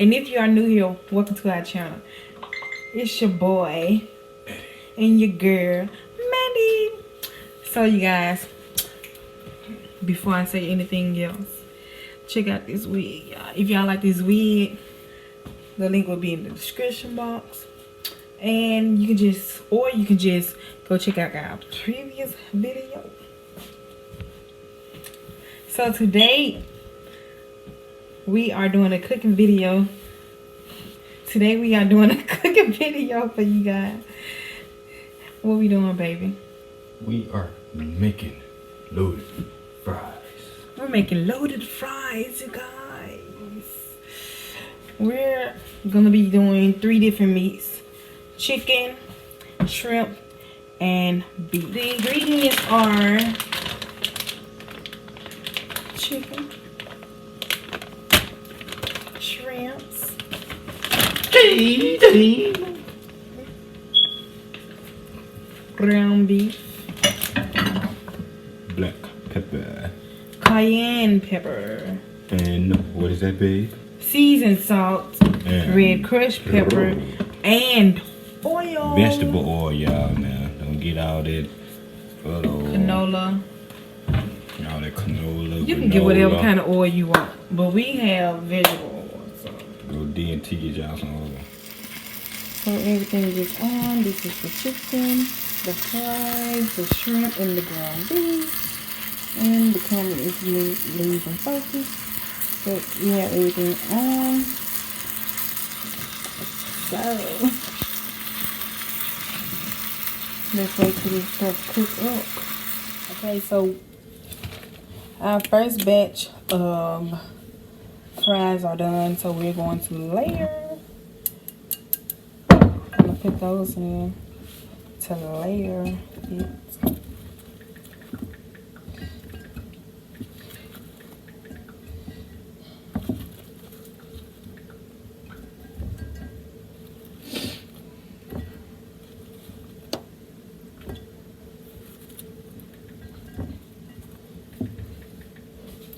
And if you are new here, welcome to our channel. It's your boy and your girl, Mandy. So you guys, before I say anything else, check out this wig, y'all. If y'all like this wig, the link will be in the description box. And you can just go check out our previous video. So today, we are doing a cooking video. Today we are doing a cooking video for you guys. What we doing, baby? We are making loaded fries. We're making loaded fries, you guys. We're gonna be doing 3 different meats: chicken, shrimp, and beef. The ingredients are chicken, shrimps, ground beef, Black pepper. cayenne pepper, And what is that, babe? seasoned salt, And red crushed pepper, and oil. vegetable oil, y'all. Now, don't get all that Canola. all that canola. You can get whatever kind of oil you want, but we have vegetable oil. So, Go D&T, get y'all some oil. so everything is on. This is the chicken, the fries, the shrimp, and the ground beef. And the camera is losing focus. So we have everything on. So let's wait till this stuff cook up. Okay, so our first batch of fries are done, so we're going to layer. I'm gonna put those in to layer it.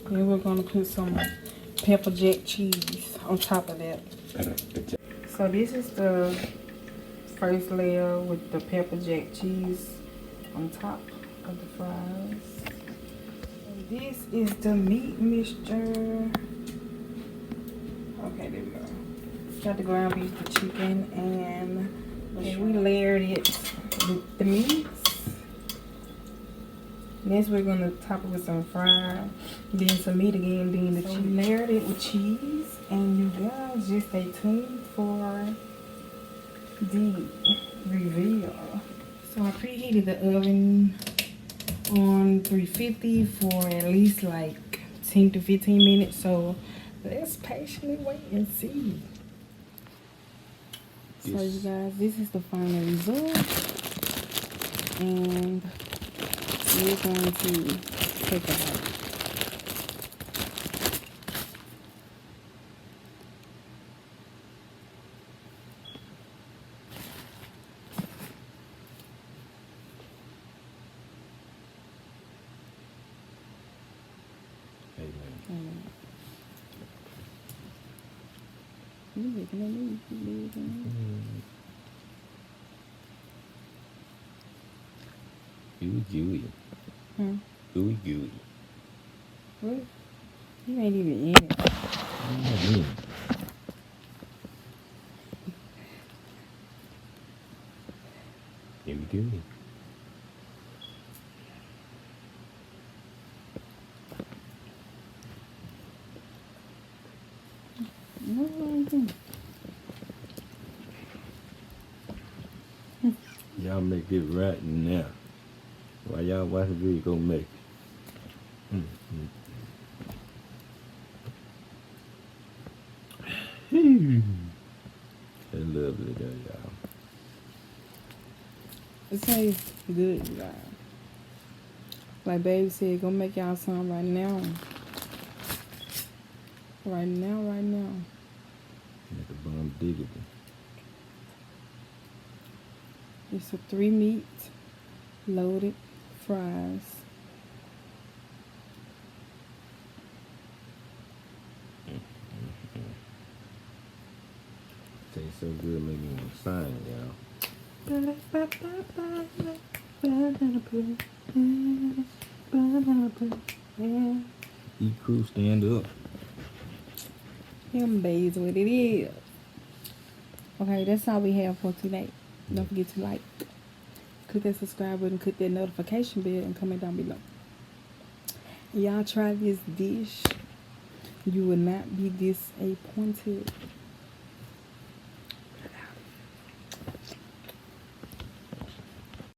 And we're gonna put some pepper jack cheese on top of that. So this is the first layer with the pepper jack cheese on top of the fries. And this is the meat mixture. Okay, there we go. Got the ground beef, the chicken, and we layered it with the meats. Next, we're gonna top it with some fries, then some meat again, then the cheese. Layered it with cheese, and you guys just stay tuned for the reveal. So I preheated the oven on 350 for at least like 10 to 15 minutes. So let's patiently wait and see. So you guys, this is the final result, and we're going to take a bite. Gooey. Gooey. What? You ain't even in it. Gooey. Y'all make it right now. While y'all watch the video, go make it. That's lovely there, y'all. It tastes good, you guys. Like baby said, go make y'all some right now. Right now. Make a bum diggity. It's a 3 meat loaded fries. tastes so good, make me want to sign it, y'all. Eat crew, stand up. Them days what it is. Okay, that's all we have for today. Don't forget to like, click that subscribe button, click that notification bell, and comment down below. Y'all try this dish. You will not be disappointed.